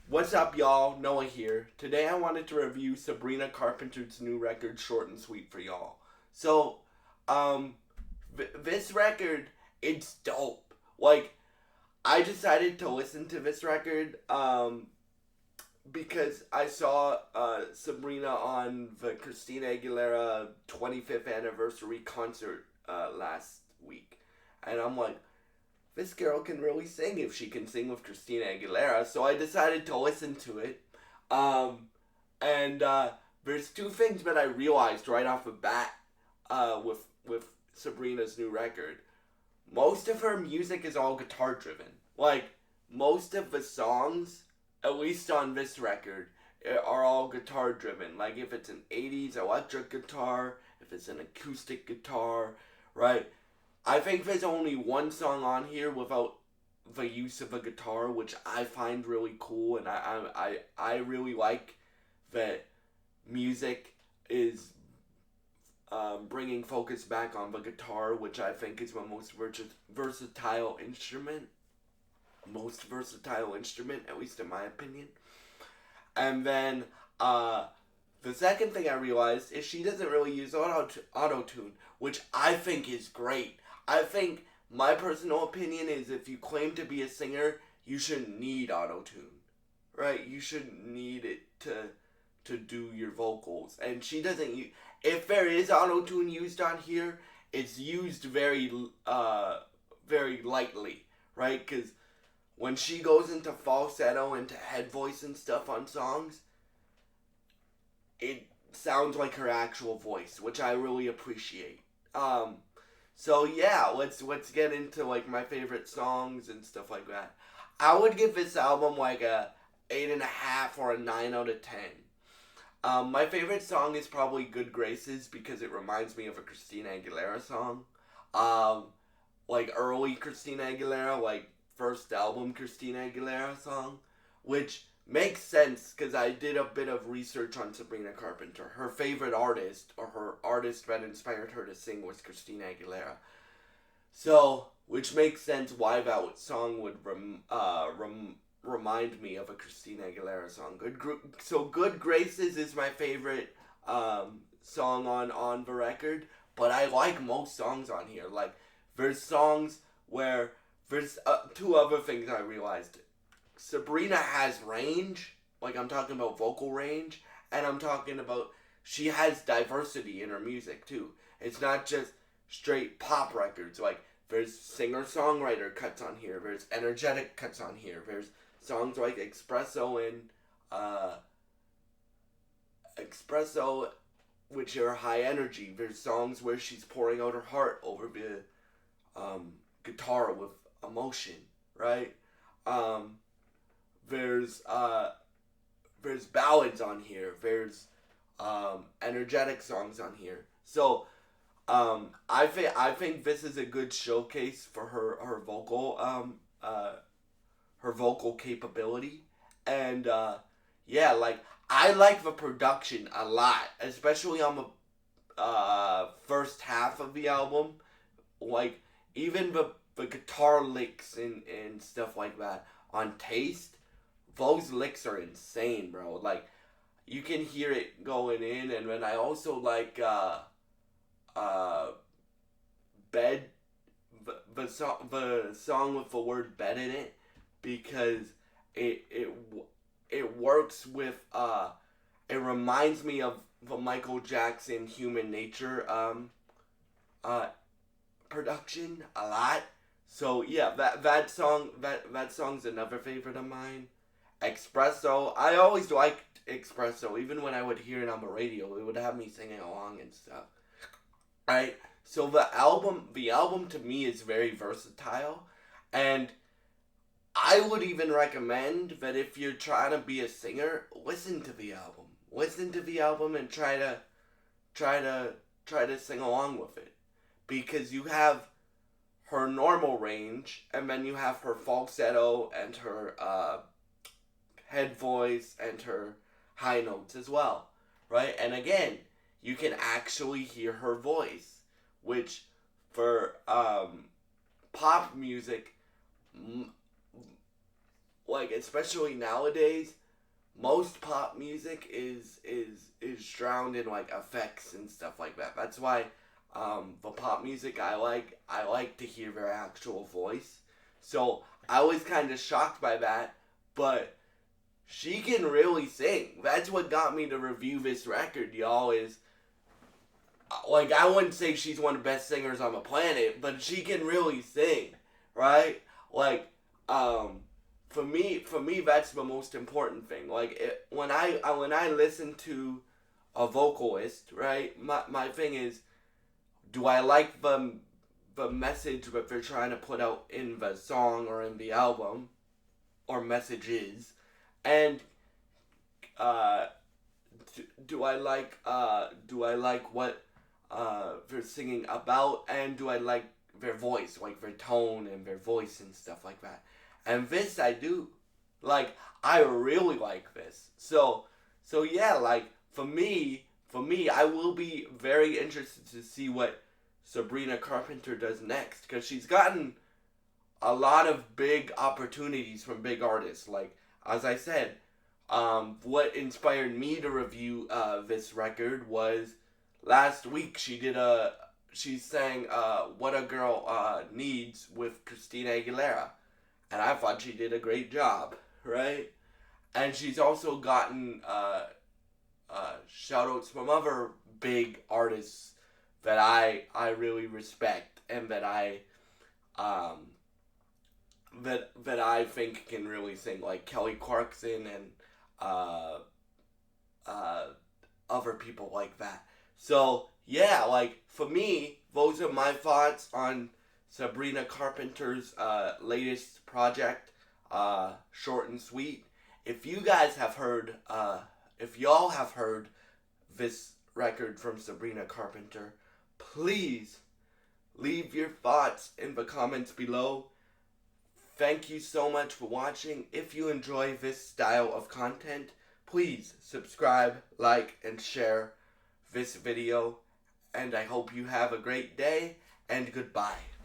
What's up, y'all? Noah here. Today I wanted to review Sabrina Carpenter's new record, Short and Sweet, for y'all. So, um, this record, it's dope. Like, I decided to listen to this record, because I saw Sabrina on the Christina Aguilera 25th anniversary concert last week. And I'm like, this girl can really sing if she can sing with Christina Aguilera. So I decided to listen to it. Um, and there's two things that I realized right off the bat with Sabrina's new record. Most of her music is all guitar driven. Like, most of the songs, at least on this record, are all guitar driven. Like, if it's an 80s electric guitar, if it's an acoustic guitar, right? I think there's only one song on here without the use of a guitar, which I find really cool, and I really like that music is bringing focus back on the guitar, which I think is the versatile instrument. Most versatile instrument, at least in my opinion. And then the second thing I realized is she doesn't really use auto tune, which I think is great. I think my personal opinion is if you claim to be a singer, you shouldn't need auto tune, right? You shouldn't need it to do your vocals. And she doesn't use. If there is auto tune used on here, it's used very lightly, right? Because when she goes into falsetto, into head voice and stuff on songs, it sounds like her actual voice, which I really appreciate. So yeah, let's get into like my favorite songs and stuff like that. I would give this album like a 8.5 or a 9 out of 10. My favorite song is probably "Good Graces" because it reminds me of a Christina Aguilera song. Like early Christina Aguilera, like first album Christina Aguilera song, which makes sense because I did a bit of research on Sabrina Carpenter. Her favorite artist, or her artist that inspired her to sing, was Christina Aguilera. So, which makes sense why that song would remind me of a Christina Aguilera song. Good Graces is my favorite song on the record, but I like most songs on here. Like, there's songs where there's two other things I realized. Sabrina has range, like I'm talking about vocal range, and I'm talking about she has diversity in her music too. It's not just straight pop records. Like, there's singer-songwriter cuts on here, there's energetic cuts on here, there's songs like Espresso, which are high energy. There's songs where she's pouring out her heart over the guitar with emotion, right? Um, there's ballads on here. There's energetic songs on here. So I think this is a good showcase for her vocal capability, and yeah, like I like the production a lot, especially on the first half of the album. Like, even the guitar licks and stuff like that on Taste, those licks are insane, bro. Like, you can hear it going in, and then I also like uh bed the song with the word bed in it, because it works with it reminds me of the Michael Jackson Human Nature uh production a lot. So yeah, that song's another favorite of mine. Espresso, I always liked Espresso. Even when I would hear it on the radio, it would have me singing along and stuff. Right? So the album to me is very versatile, and I would even recommend that if you're trying to be a singer, listen to the album. Listen to the album and try to sing along with it, because you have her normal range, and then you have her falsetto and her head voice and her high notes as well, right? And again, you can actually hear her voice, which for pop music, like especially nowadays, most pop music is drowned in like effects and stuff like that. That's why the pop music I like to hear their actual voice. So I was kind of shocked by that, but she can really sing. That's what got me to review this record, y'all. Is like I wouldn't say she's one of the best singers on the planet, but she can really sing, right? Like for me that's the most important thing. Like when I listen to a vocalist, right? My thing is, do I like the message that they're trying to put out in the song or in the album, or messages, and uh, do I like what they're singing about, and do I like their voice, like their tone and their voice and stuff like that. And this I do. Like I really like this. So yeah, like for me, I will be very interested to see what Sabrina Carpenter does next, because she's gotten a lot of big opportunities from big artists. Like as I said, what inspired me to review this record was last week she sang "What a Girl Needs" with Christina Aguilera, and I thought she did a great job, right? And she's also gotten shout outs from other big artists that I really respect, and that um I think can really sing, like Kelly Clarkson and uh uh other people like that. So yeah, like for me, those are my thoughts on Sabrina Carpenter's latest project, short and sweet. If you guys have heard, if y'all have heard this record from Sabrina Carpenter, please leave your thoughts in the comments below. Thank you so much for watching. If you enjoy this style of content, please subscribe, like, and share this video. And I hope you have a great day, and goodbye.